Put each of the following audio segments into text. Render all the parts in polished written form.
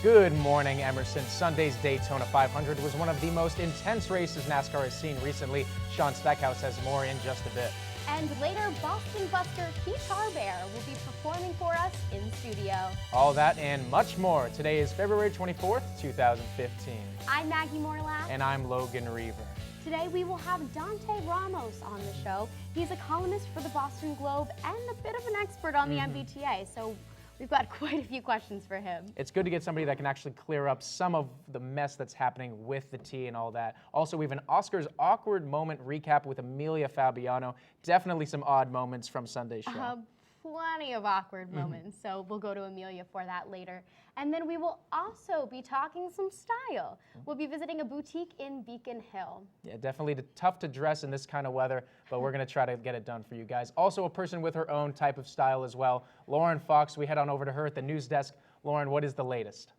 Good morning, Emerson. Sunday's Daytona 500 was one of the most intense races NASCAR has seen recently. Sean Stackhouse has more in just a bit. And later, Boston Buster Keytar Bear will be performing for us in studio. All that and much more. Today is February 24th, 2015. I'm Maggie Morlack. And I'm Logan Reaver. Today we will have Dante Ramos on the show. He's a columnist for the Boston Globe and a bit of an expert on the MBTA, so we've got quite a few questions for him. It's good to get somebody that can actually clear up some of the mess that's happening with the T and all that. Also, we have an Oscars awkward moment recap with Amelia Fabiano. Definitely some odd moments from Sunday's show. Plenty of awkward moments, so we'll go to Amelia for that later. And then we will also be talking some style. We'll be visiting a boutique in Beacon Hill. Yeah, definitely tough to dress in this kind of weather, but we're going to try to get it done for you guys. Also, a person with her own type of style as well, Lauren Fox. We head on over to her at the news desk. Lauren, what is the latest?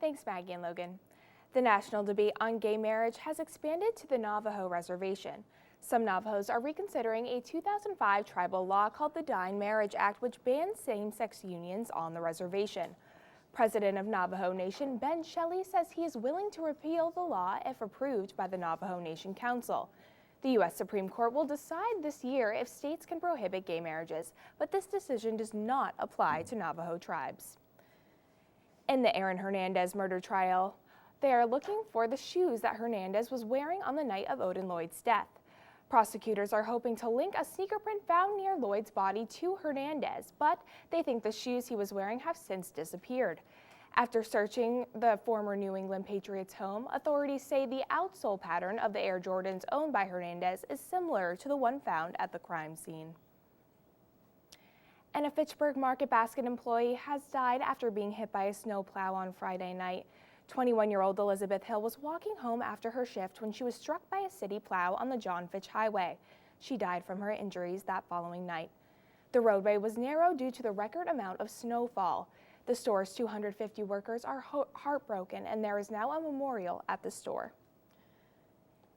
Thanks, Maggie and Logan. The national debate on gay marriage has expanded to the Navajo reservation. Some Navajos are reconsidering a 2005 tribal law called the Dying Marriage Act, which bans same-sex unions on the reservation. President of Navajo Nation Ben Shelley says he is willing to repeal the law if approved by the Navajo Nation Council. The U.S. Supreme Court will decide this year if states can prohibit gay marriages, but this decision does not apply to Navajo tribes. In the Aaron Hernandez murder trial, they are looking for the shoes that Hernandez was wearing on the night of Odin Lloyd's death. Prosecutors are hoping to link a sneaker print found near Lloyd's body to Hernandez, but they think the shoes he was wearing have since disappeared. After searching the former New England Patriots home, authorities say the outsole pattern of the Air Jordans owned by Hernandez is similar to the one found at the crime scene. And a Fitchburg Market Basket employee has died after being hit by a snowplow on Friday night. 21-year-old Elizabeth Hill was walking home after her shift when she was struck by a city plow on the John Fitch Highway. She died from her injuries that following night. The roadway was narrow due to the record amount of snowfall. The store's 250 workers are heartbroken, and there is now a memorial at the store.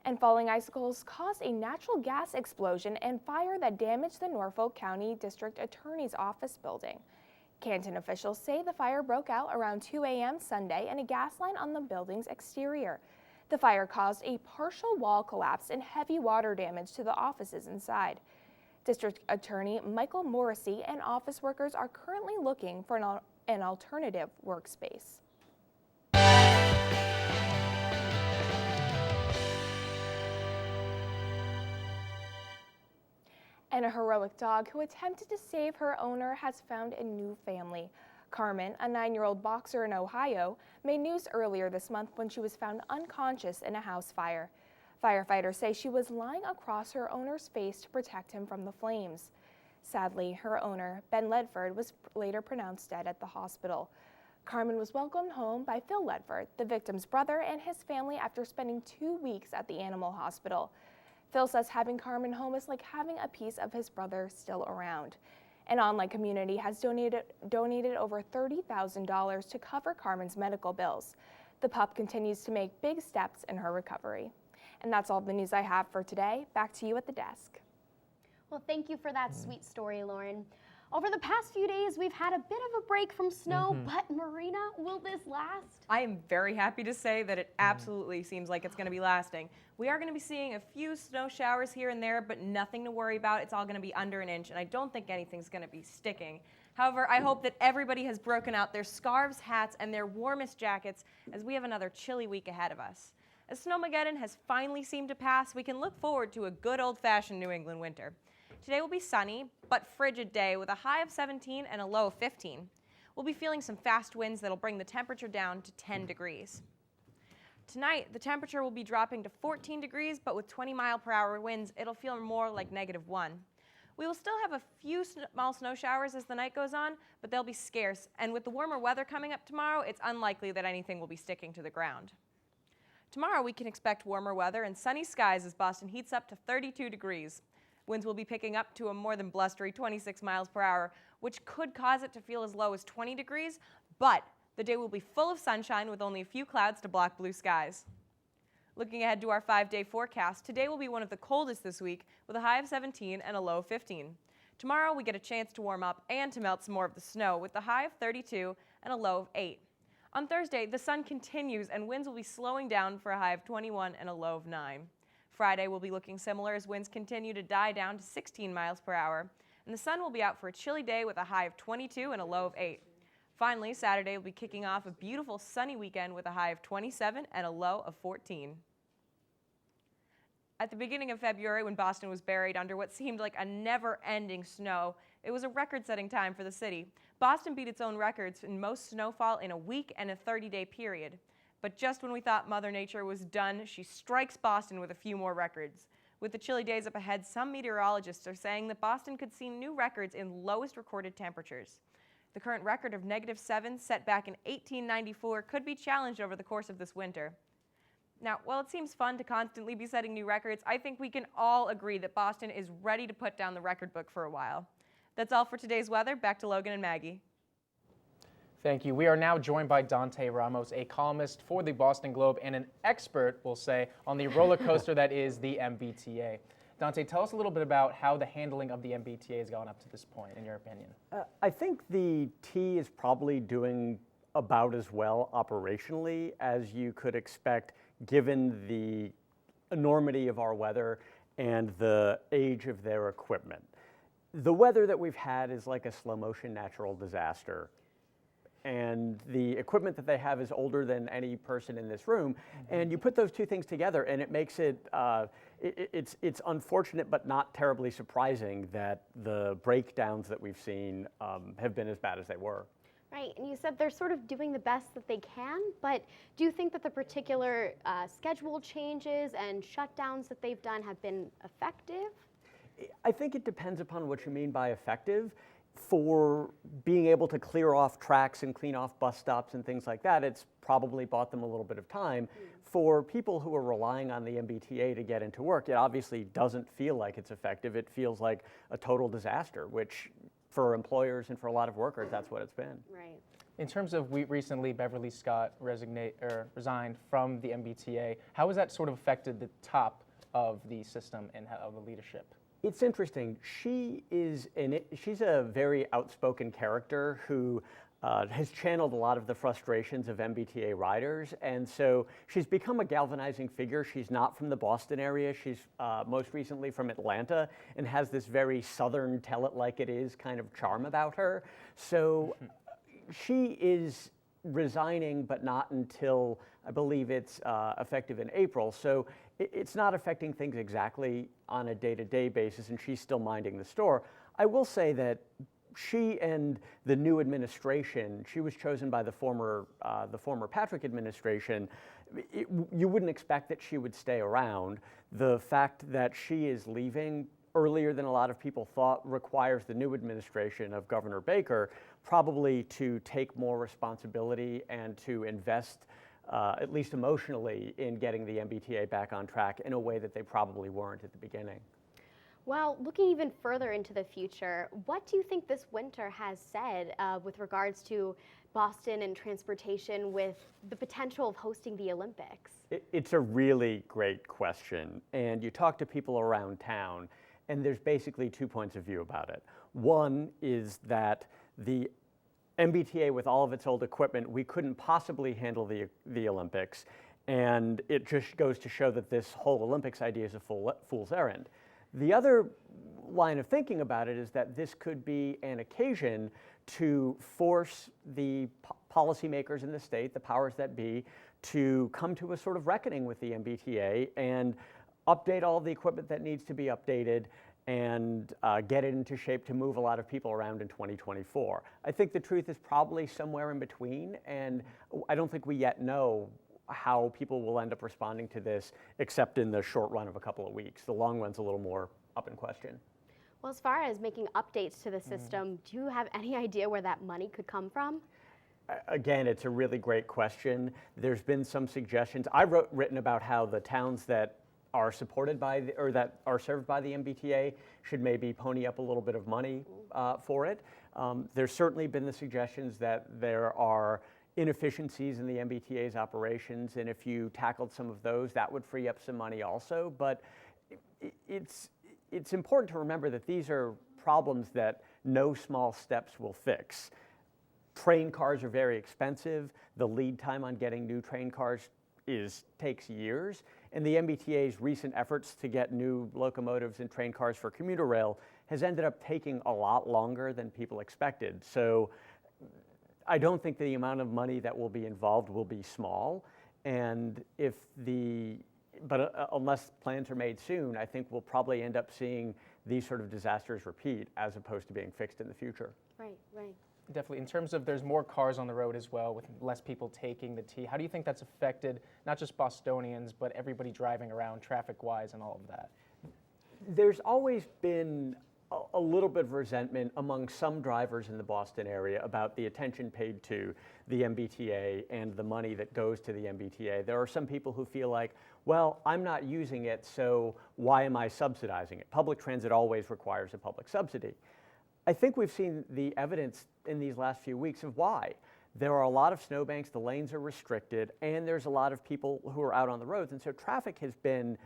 And falling icicles caused a natural gas explosion and fire that damaged the Norfolk County District Attorney's Office building. Canton officials say the fire broke out around 2 a.m. Sunday in a gas line on the building's exterior. The fire caused a partial wall collapse and heavy water damage to the offices inside. District Attorney Michael Morrissey and office workers are currently looking for an alternative workspace. And a heroic dog who attempted to save her owner has found a new family. Carmen, a 9-year-old boxer in Ohio, made news earlier this month when she was found unconscious in a house fire. Firefighters say she was lying across her owner's face to protect him from the flames. Sadly, her owner, Ben Ledford, was later pronounced dead at the hospital. Carmen was welcomed home by Phil Ledford, the victim's brother, and his family after spending 2 weeks at the animal hospital. Phil says having Carmen home is like having a piece of his brother still around. An online community has donated over $30,000 to cover Carmen's medical bills. The pup continues to make big steps in her recovery. And that's all the news I have for today. Back to you at the desk. Well, thank you for that sweet story, Lauren. Over the past few days, we've had a bit of a break from snow, but Marina, will this last? I am very happy to say that it absolutely seems like it's going to be lasting. We are going to be seeing a few snow showers here and there, but nothing to worry about. It's all going to be under an inch, and I don't think anything's going to be sticking. However, I hope that everybody has broken out their scarves, hats, and their warmest jackets as we have another chilly week ahead of us. As Snowmageddon has finally seemed to pass, we can look forward to a good old-fashioned New England winter. Today will be sunny, but frigid day with a high of 17 and a low of 15. We'll be feeling some fast winds that'll bring the temperature down to 10 degrees. Tonight, the temperature will be dropping to 14 degrees, but with 20-mile-per-hour winds, it'll feel more like -1. We will still have a few small snow showers as the night goes on, but they'll be scarce, and with the warmer weather coming up tomorrow, it's unlikely that anything will be sticking to the ground. Tomorrow, we can expect warmer weather and sunny skies as Boston heats up to 32 degrees. Winds will be picking up to a more than blustery 26 miles per hour, which could cause it to feel as low as 20 degrees, but the day will be full of sunshine with only a few clouds to block blue skies. Looking ahead to our 5-day forecast, today will be one of the coldest this week with a high of 17 and a low of 15. Tomorrow we get a chance to warm up and to melt some more of the snow with a high of 32 and a low of 8. On Thursday, the sun continues and winds will be slowing down for a high of 21 and a low of 9. Friday will be looking similar as winds continue to die down to 16 miles per hour. And the sun will be out for a chilly day with a high of 22 and a low of 8. Finally, Saturday will be kicking off a beautiful sunny weekend with a high of 27 and a low of 14. At the beginning of February, when Boston was buried under what seemed like a never-ending snow, it was a record-setting time for the city. Boston beat its own records in most snowfall in a week and a 30-day period. But just when we thought Mother Nature was done, she strikes Boston with a few more records. With the chilly days up ahead, some meteorologists are saying that Boston could see new records in lowest recorded temperatures. The current record of -7 set back in 1894 could be challenged over the course of this winter. Now, while it seems fun to constantly be setting new records, I think we can all agree that Boston is ready to put down the record book for a while. That's all for today's weather. Back to Logan and Maggie. Thank you. We are now joined by Dante Ramos, a columnist for the Boston Globe and an expert, we'll say, on the roller coaster that is the MBTA. Dante, tell us a little bit about how the handling of the MBTA has gone up to this point, in your opinion. I think the T is probably doing about as well operationally as you could expect, given the enormity of our weather and the age of their equipment. The weather that we've had is like a slow motion natural disaster. And the equipment that they have is older than any person in this room. And you put those two things together and it makes it, it's unfortunate but not terribly surprising that the breakdowns that we've seen have been as bad as they were. Right, and you said they're sort of doing the best that they can, but do you think that the particular schedule changes and shutdowns that they've done have been effective? I think it depends upon what you mean by effective. For being able to clear off tracks and clean off bus stops and things like that, it's probably bought them a little bit of time. For people who are relying on the MBTA to get into work, it obviously doesn't feel like it's effective. It feels like a total disaster, which for employers and for a lot of workers, that's what it's been. Right. In terms of recently Beverly Scott resigned from the MBTA, how has that sort of affected the top of the system and of the leadership? It's interesting. She's a very outspoken character who has channeled a lot of the frustrations of MBTA riders, and so she's become a galvanizing figure. She's not from the Boston area. She's most recently from Atlanta and has this very southern, tell-it-like-it-is kind of charm about her. So she is resigning, but not until, I believe it's effective in April. So it's not affecting things exactly on a day-to-day basis, and she's still minding the store. I will say that she and the new administration, she was chosen by the former Patrick administration, you wouldn't expect that she would stay around. The fact that she is leaving earlier than a lot of people thought requires the new administration of Governor Baker probably to take more responsibility and to invest at least emotionally, in getting the MBTA back on track in a way that they probably weren't at the beginning. Well, looking even further into the future, what do you think this winter has said with regards to Boston and transportation with the potential of hosting the Olympics? It's a really great question. And you talk to people around town, and there's basically 2 points of view about it. One is that the MBTA, with all of its old equipment, we couldn't possibly handle the Olympics, and it just goes to show that this whole Olympics idea is a fool's errand. The other line of thinking about it is that this could be an occasion to force the policymakers in the state, the powers that be, to come to a sort of reckoning with the MBTA and update all the equipment that needs to be updated and get it into shape to move a lot of people around in 2024. I think the truth is probably somewhere in between, and I don't think we yet know how people will end up responding to this, except in the short run of a couple of weeks. The long run's a little more up in question. Well, as far as making updates to the system, do you have any idea where that money could come from? Again, it's a really great question. There's been some suggestions. I've written about how the towns that are supported by that are served by the MBTA should maybe pony up a little bit of money for it. There's certainly been the suggestions that there are inefficiencies in the MBTA's operations, and if you tackled some of those, that would free up some money also. But it's important to remember that these are problems that no small steps will fix. Train cars are very expensive. The lead time on getting new train cars takes years. And the MBTA's recent efforts to get new locomotives and train cars for commuter rail has ended up taking a lot longer than people expected. So I don't think the amount of money that will be involved will be small. And unless plans are made soon, I think we'll probably end up seeing these sort of disasters repeat as opposed to being fixed in the future. Right, right. Definitely. In terms of there's more cars on the road as well with less people taking the T, how do you think that's affected not just Bostonians, but everybody driving around traffic-wise and all of that? There's always been a little bit of resentment among some drivers in the Boston area about the attention paid to the MBTA and the money that goes to the MBTA. There are some people who feel like, well, I'm not using it, so why am I subsidizing it? Public transit always requires a public subsidy. I think we've seen the evidence in these last few weeks of why. There are a lot of snowbanks, the lanes are restricted, and there's a lot of people who are out on the roads, and so traffic has been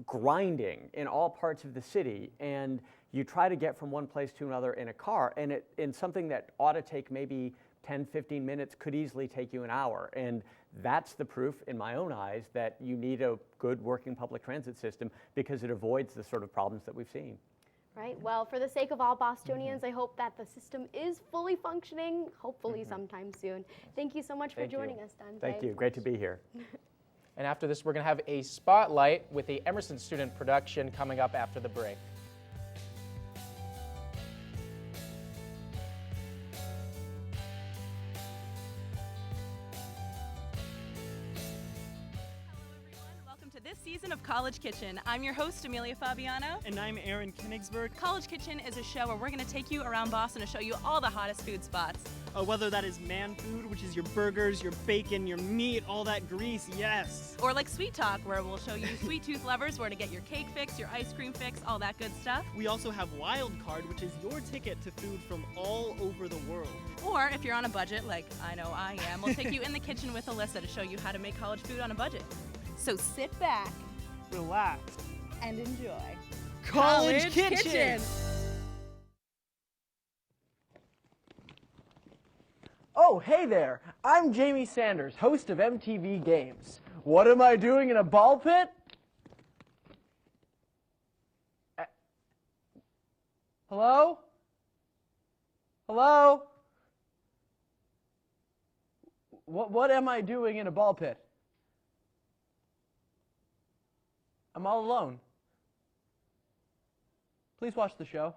grinding in all parts of the city, and you try to get from one place to another in a car, and in something that ought to take maybe 10, 15 minutes could easily take you an hour. And that's the proof, in my own eyes, that you need a good working public transit system because it avoids the sort of problems that we've seen. Right. Well, for the sake of all Bostonians, I hope that the system is fully functioning, hopefully sometime soon. Thank you so much for joining us, Dante. Thank you. Great to be here. And after this, we're going to have a spotlight with the Emerson student production coming up after the break. Season of College Kitchen. I'm your host, Amelia Fabiano. And I'm Aaron Kenigsberg. College Kitchen is a show where we're going to take you around Boston to show you all the hottest food spots. Whether that is man food, which is your burgers, your bacon, your meat, all that grease, yes. Or like Sweet Talk, where we'll show you sweet tooth lovers where to get your cake fix, your ice cream fix, all that good stuff. We also have Wild Card, which is your ticket to food from all over the world. Or if you're on a budget, like I know I am, we'll take you in the kitchen with Alyssa to show you how to make college food on a budget. So sit back, relax, and enjoy College Kitchen. Oh, hey there. I'm Jamie Sanders, host of MTV Games. What am I doing in a ball pit? Hello? Hello? What am I doing in a ball pit? I'm all alone. Please watch the show.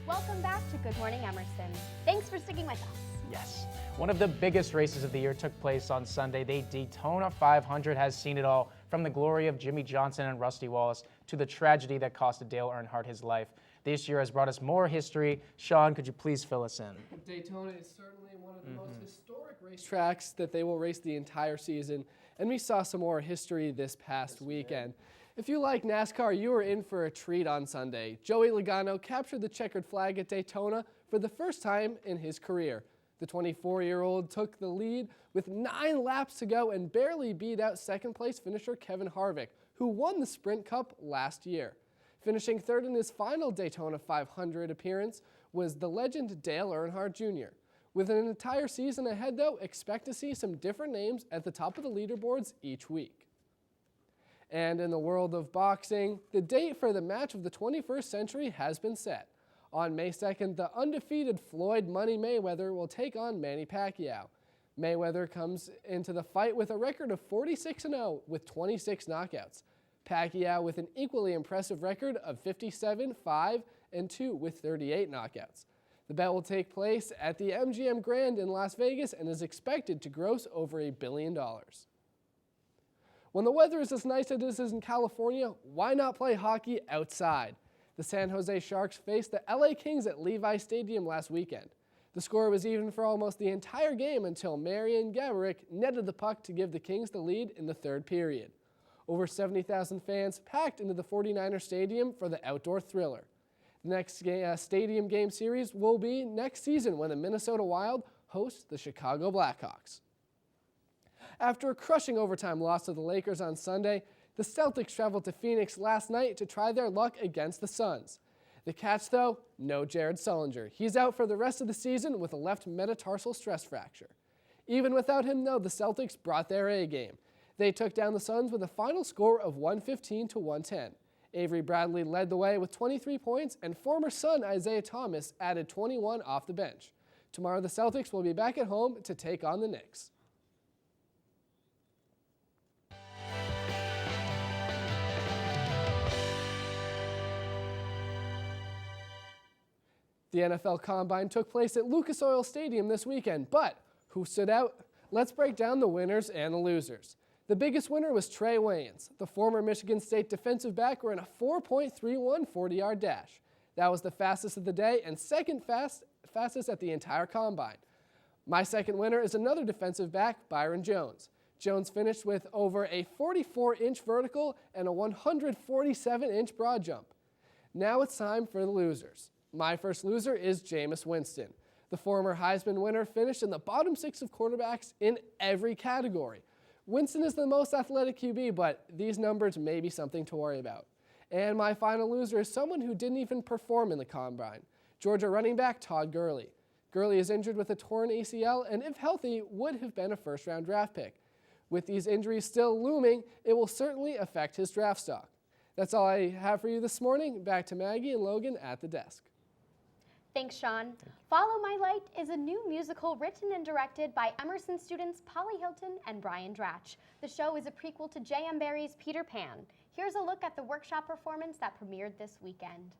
Welcome back to Good Morning Emerson. Thanks for sticking with us. Yes. One of the biggest races of the year took place on Sunday. The Daytona 500 has seen it all, from the glory of Jimmy Johnson and Rusty Wallace to the tragedy that costed Dale Earnhardt his life. This year has brought us more history. Sean, could you please fill us in? Daytona is certainly one of the most historic racetracks that they will race the entire season, and we saw some more history this past weekend. If you like NASCAR, you were in for a treat on Sunday. Joey Logano captured the checkered flag at Daytona for the first time in his career. The 24-year-old took the lead with 9 laps to go and barely beat out second-place finisher Kevin Harvick, who won the Sprint Cup last year. Finishing third in his final Daytona 500 appearance was the legend Dale Earnhardt Jr. With an entire season ahead, though, expect to see some different names at the top of the leaderboards each week. And in the world of boxing, the date for the match of the 21st century has been set. On May 2nd, the undefeated Floyd Money Mayweather will take on Manny Pacquiao. Mayweather comes into the fight with a record of 46-0 with 26 knockouts. Pacquiao with an equally impressive record of 57-5-2 with 38 knockouts. The bout will take place at the MGM Grand in Las Vegas and is expected to gross over $1 billion. When the weather is as nice as it is in California, why not play hockey outside? The San Jose Sharks faced the LA Kings at Levi Stadium last weekend. The score was even for almost the entire game until Marian Gaborik netted the puck to give the Kings the lead in the third period. Over 70,000 fans packed into the 49er Stadium for the outdoor thriller. The next stadium game series will be next season when the Minnesota Wild host the Chicago Blackhawks. After a crushing overtime loss to the Lakers on Sunday, The Celtics traveled to Phoenix last night to try their luck against the Suns. The catch, though, no Jared Sullinger. He's out for the rest of the season with a left metatarsal stress fracture. Even without him, though, the Celtics brought their A game. They took down the Suns with a final score of 115-110. Avery Bradley led the way with 23 points, and former Sun Isaiah Thomas added 21 off the bench. Tomorrow, the Celtics will be back at home to take on the Knicks. The NFL Combine took place at Lucas Oil Stadium this weekend, but who stood out? Let's break down the winners and the losers. The biggest winner was Trey Wayans. The former Michigan State defensive back ran a 4.31 40-yard dash. That was the fastest of the day and second fastest at the entire Combine. My second winner is another defensive back, Byron Jones. Jones finished with over a 44-inch vertical and a 147-inch broad jump. Now it's time for the losers. My first loser is Jameis Winston. The former Heisman winner finished in the bottom 6 of quarterbacks in every category. Winston is the most athletic QB, but these numbers may be something to worry about. And my final loser is someone who didn't even perform in the Combine, Georgia running back Todd Gurley. Gurley is injured with a torn ACL and, if healthy, would have been a first-round draft pick. With these injuries still looming, it will certainly affect his draft stock. That's all I have for you this morning. Back to Maggie and Logan at the desk. Thanks, Sean. Follow My Light is a new musical written and directed by Emerson students Polly Hilton and Brian Dratch. The show is a prequel to J.M. Barrie's Peter Pan. Here's a look at the workshop performance that premiered this weekend.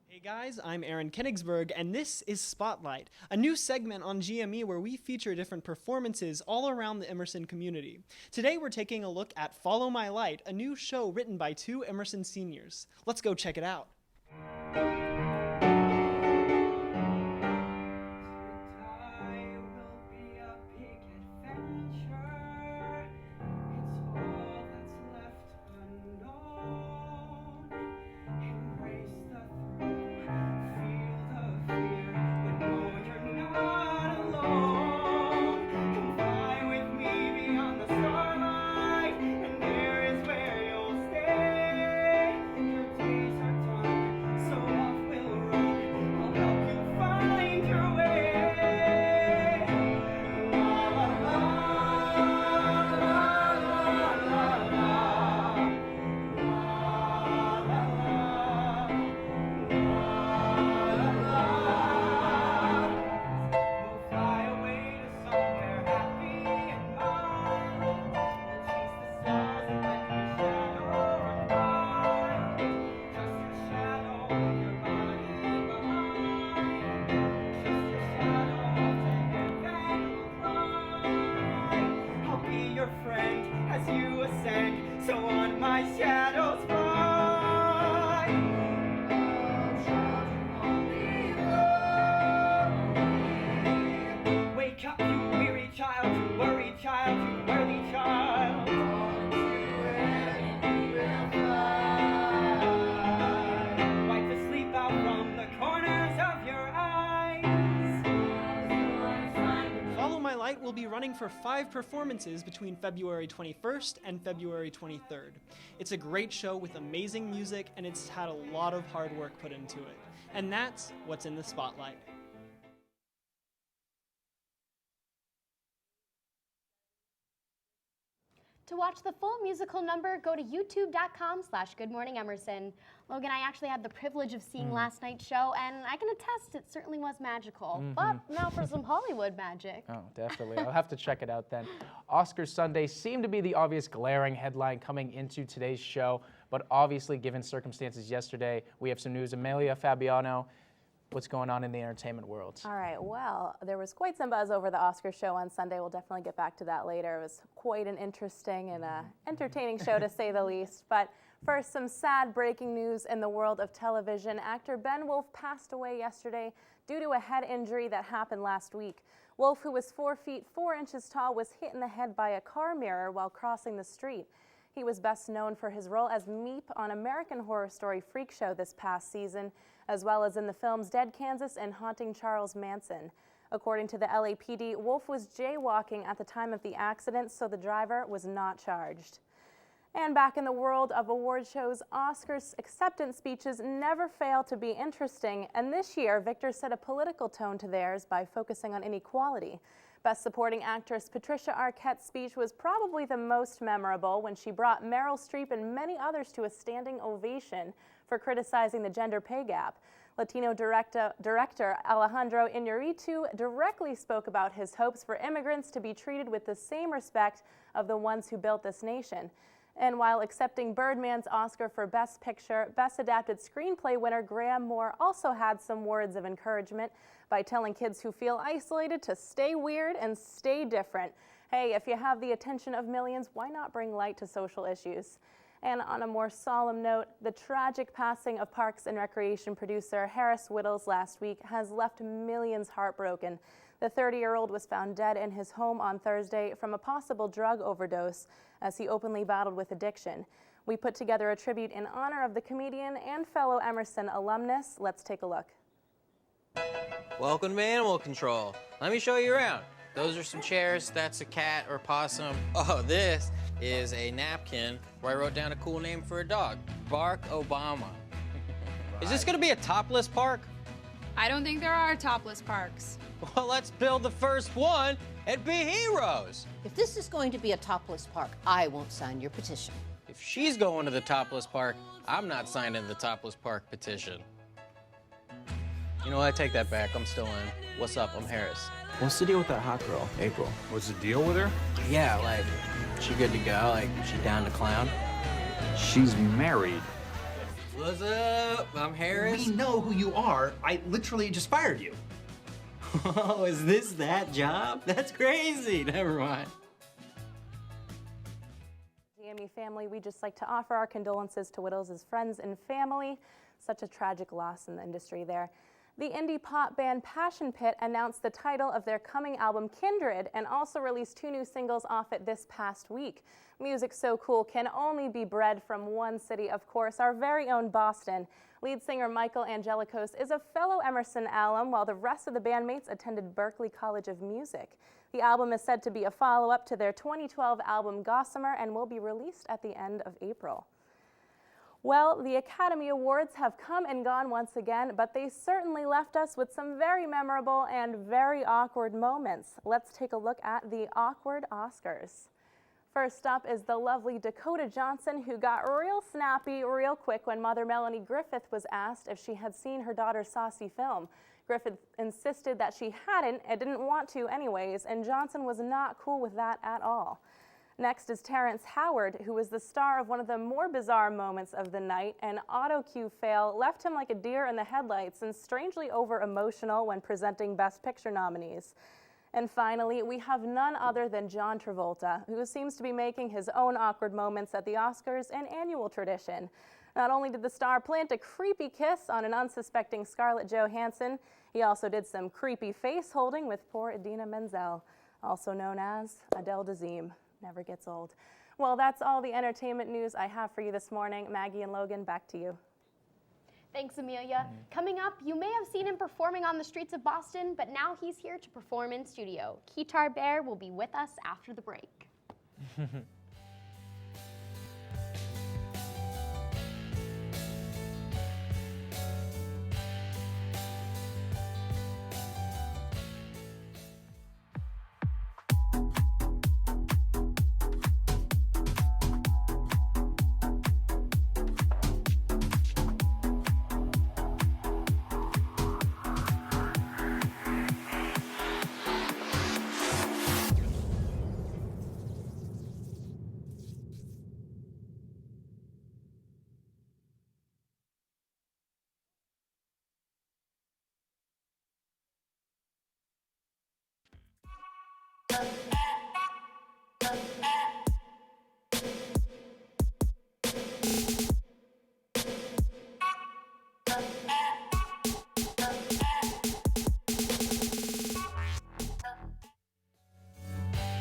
Hey guys, I'm Aaron Kenigsberg, and this is Spotlight, a new segment on GME where we feature different performances all around the Emerson community. Today we're taking a look at Follow My Light, a new show written by 2 Emerson seniors. Let's go check it out. Will be running for 5 performances between February 21st and February 23rd. It's a great show with amazing music, and it's had a lot of hard work put into it. And that's what's in the spotlight. To watch the full musical number, go to youtube.com/goodmorningemerson. Logan, I actually had the privilege of seeing last night's show, and I can attest it certainly was magical. But now for some Hollywood magic. Oh, definitely. I'll have to check it out then. Oscars Sunday seemed to be the obvious glaring headline coming into today's show, but obviously, given circumstances yesterday, we have some news. Amelia Fabiano, what's going on in the entertainment world? All right, well, there was quite some buzz over the Oscar show on Sunday. We'll definitely get back to that later. It was quite an interesting and entertaining show, to say the least. But first, some sad breaking news in the world of television. Actor Ben Wolf passed away yesterday due to a head injury that happened last week. Wolf, who was 4 feet 4 inches tall, was hit in the head by a car mirror while crossing the street. He was best known for his role as Meep on American Horror Story Freak Show this past season, as well as in the films Dead Kansas and Haunting Charles Manson. According to the LAPD, Wolf was jaywalking at the time of the accident, so the driver was not charged. And back in the world of award shows, Oscars acceptance speeches never fail to be interesting, and this year, Victor set a political tone to theirs by focusing on inequality. Best Supporting Actress Patricia Arquette's speech was probably the most memorable when she brought Meryl Streep and many others to a standing ovation for criticizing the gender pay gap. Latino director Alejandro Iñárritu directly spoke about his hopes for immigrants to be treated with the same respect of the ones who built this nation. And while accepting Birdman's Oscar for Best Picture, Best Adapted Screenplay winner Graham Moore also had some words of encouragement by telling kids who feel isolated to stay weird and stay different. Hey, if you have the attention of millions, why not bring light to social issues? And on a more solemn note, the tragic passing of Parks and Recreation producer Harris Whittles last week has left millions heartbroken. The 30-year-old was found dead in his home on Thursday from a possible drug overdose as he openly battled with addiction. We put together a tribute in honor of the comedian and fellow Emerson alumnus. Let's take a look. Welcome to Animal Control. Let me show you around. Those are some chairs, that's a cat or possum. Oh, this is a napkin where I wrote down a cool name for a dog, Bark Obama. Is this gonna be a topless park? I don't think there are topless parks. Well, let's build the first one and be heroes. If this is going to be a topless park, I won't sign your petition. If she's going to the topless park, I'm not signing the topless park petition. You know what, I take that back, I'm still in. What's up, I'm Harris. What's the deal with that hot girl, April? What's the deal with her? Yeah, like, she good to go, like, she down to clown? She's married. What's up, I'm Harris. We know who you are. I literally just fired you. Oh, is this that job? That's crazy, never mind. GME family, we just like to offer our condolences to Whittles' friends and family. Such a tragic loss in the industry there. The indie pop band Passion Pit announced the title of their coming album Kindred and also released 2 new singles off it this past week. Music so cool can only be bred from one city, of course, our very own Boston. Lead singer Michael Angelikos is a fellow Emerson alum, while the rest of the bandmates attended Berklee College of Music. The album is said to be a follow-up to their 2012 album Gossamer and will be released at the end of April. Well, the Academy Awards have come and gone once again, but they certainly left us with some very memorable and very awkward moments. Let's take a look at the awkward Oscars. First up is the lovely Dakota Johnson, who got real snappy real quick when mother Melanie Griffith was asked if she had seen her daughter's saucy film. Griffith insisted that she hadn't and didn't want to anyways, and Johnson was not cool with that at all. Next is Terrence Howard, who was the star of one of the more bizarre moments of the night. An auto cue fail left him like a deer in the headlights and strangely over-emotional when presenting Best Picture nominees. And finally, we have none other than John Travolta, who seems to be making his own awkward moments at the Oscars an annual tradition. Not only did the star plant a creepy kiss on an unsuspecting Scarlett Johansson, he also did some creepy face holding with poor Idina Menzel, also known as Adele Dazeem. Never gets old. Well, that's all the entertainment news I have for you this morning. Maggie and Logan, back to you. Thanks, Amelia. Coming up, you may have seen him performing on the streets of Boston, but now he's here to perform in studio. Keytar Bear will be with us after the break.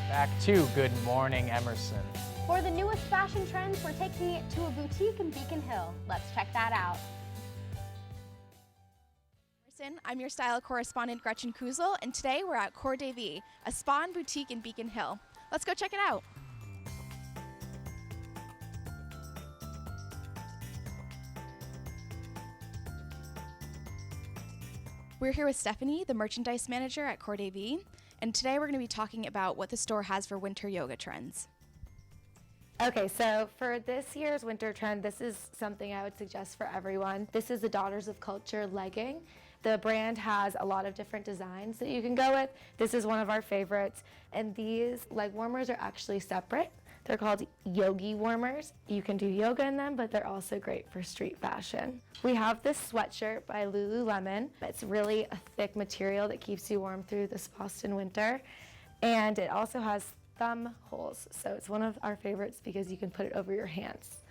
Back to Good Morning Emerson. For the newest fashion trends, we're taking it to a boutique in Beacon Hill. Let's check that out. I'm your style correspondent, Gretchen Kuhsel, and today we're at Cour de Vie, a spa and boutique in Beacon Hill. Let's go check it out. We're here with Stephanie, the merchandise manager at Cord AV, and today we're going to be talking about what the store has for winter yoga trends. Okay, so for this year's winter trend, this is something I would suggest for everyone. This is the Daughters of Culture legging. The brand has a lot of different designs that you can go with. This is one of our favorites, and these leg warmers are actually separate. They're called yogi warmers. You can do yoga in them, but they're also great for street fashion. We have this sweatshirt by Lululemon. It's really a thick material that keeps you warm through this Boston winter, and it also has thumb holes, so it's one of our favorites because you can put it over your hands.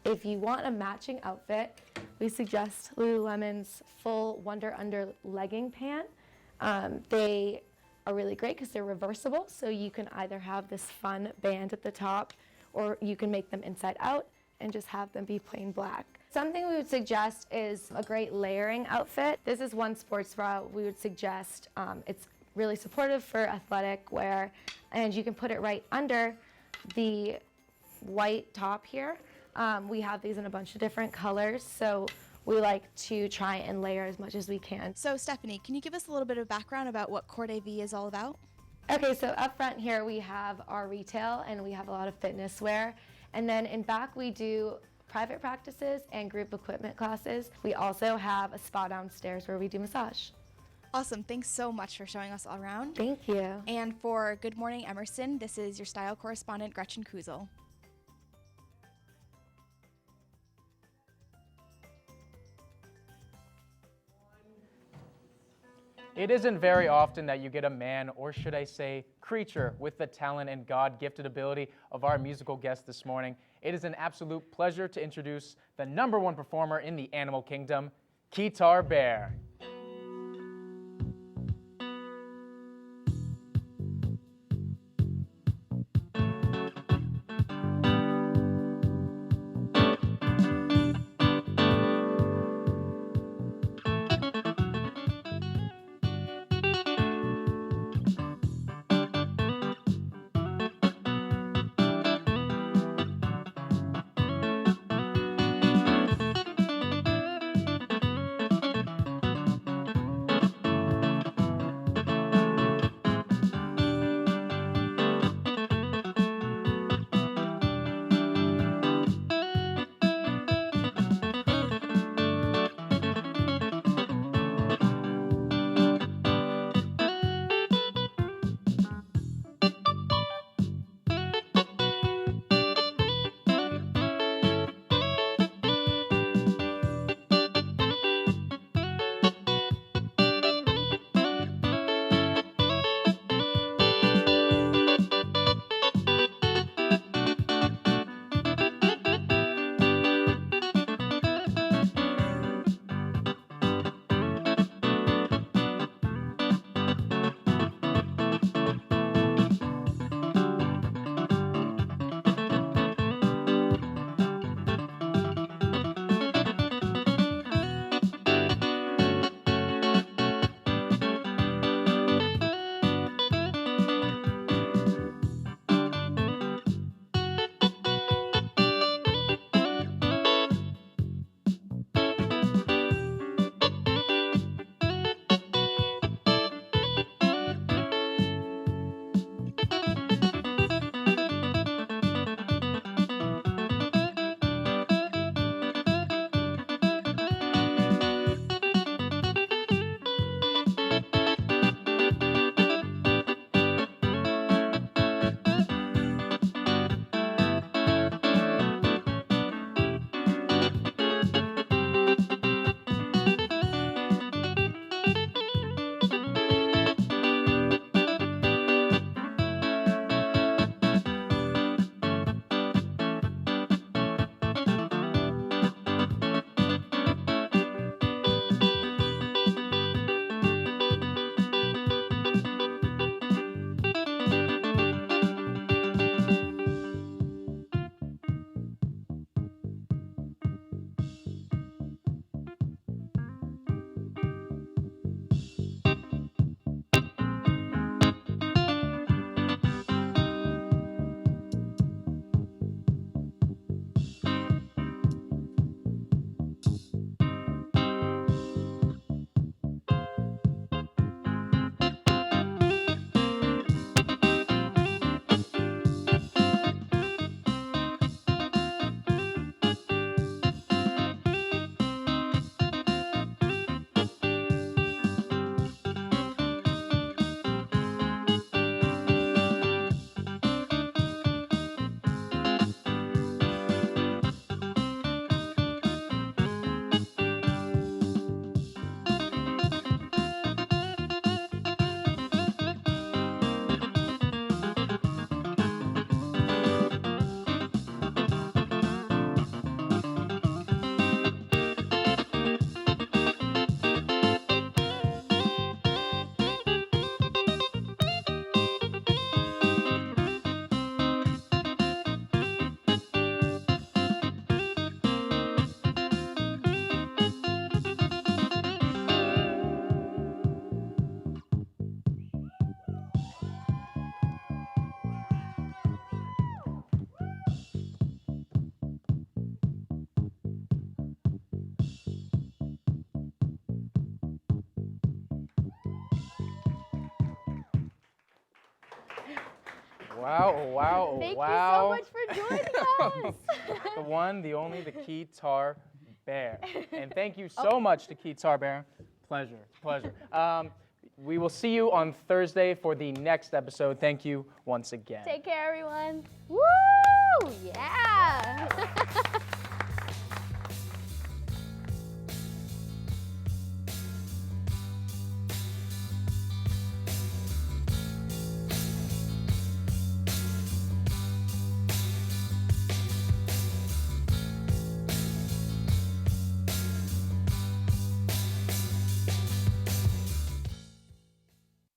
If you want a matching outfit, we suggest Lululemon's full Wonder Under legging pant. They are really great because they're reversible, so you can either have this fun band at the top, or you can make them inside out and just have them be plain black. Something we would suggest is a great layering outfit. This is one sports bra we would suggest. It's really supportive for athletic wear, and you can put it right under the white top here. We have these in a bunch of different colors, so we like to try and layer as much as we can. So Stephanie, can you give us a little bit of background about what Cord AV is all about? Okay, so up front here we have our retail, and we have a lot of fitness wear, and then in back we do private practices and group equipment classes. We also have a spa downstairs where we do massage. Awesome, thanks so much for showing us all around. Thank you. And for Good Morning Emerson, this is your style correspondent, Gretchen Kuhsel. It isn't very often that you get a man, or should I say creature, with the talent and God-gifted ability of our musical guest this morning. It is an absolute pleasure to introduce the #1 performer in the animal kingdom, Keytar Bear. Wow. Thank you so much for joining us. The one, the only, the Keytar Bear. And thank you so much to Keytar Bear. Pleasure. We will see you on Thursday for the next episode. Thank you once again. Take care, everyone. Woo! Yeah!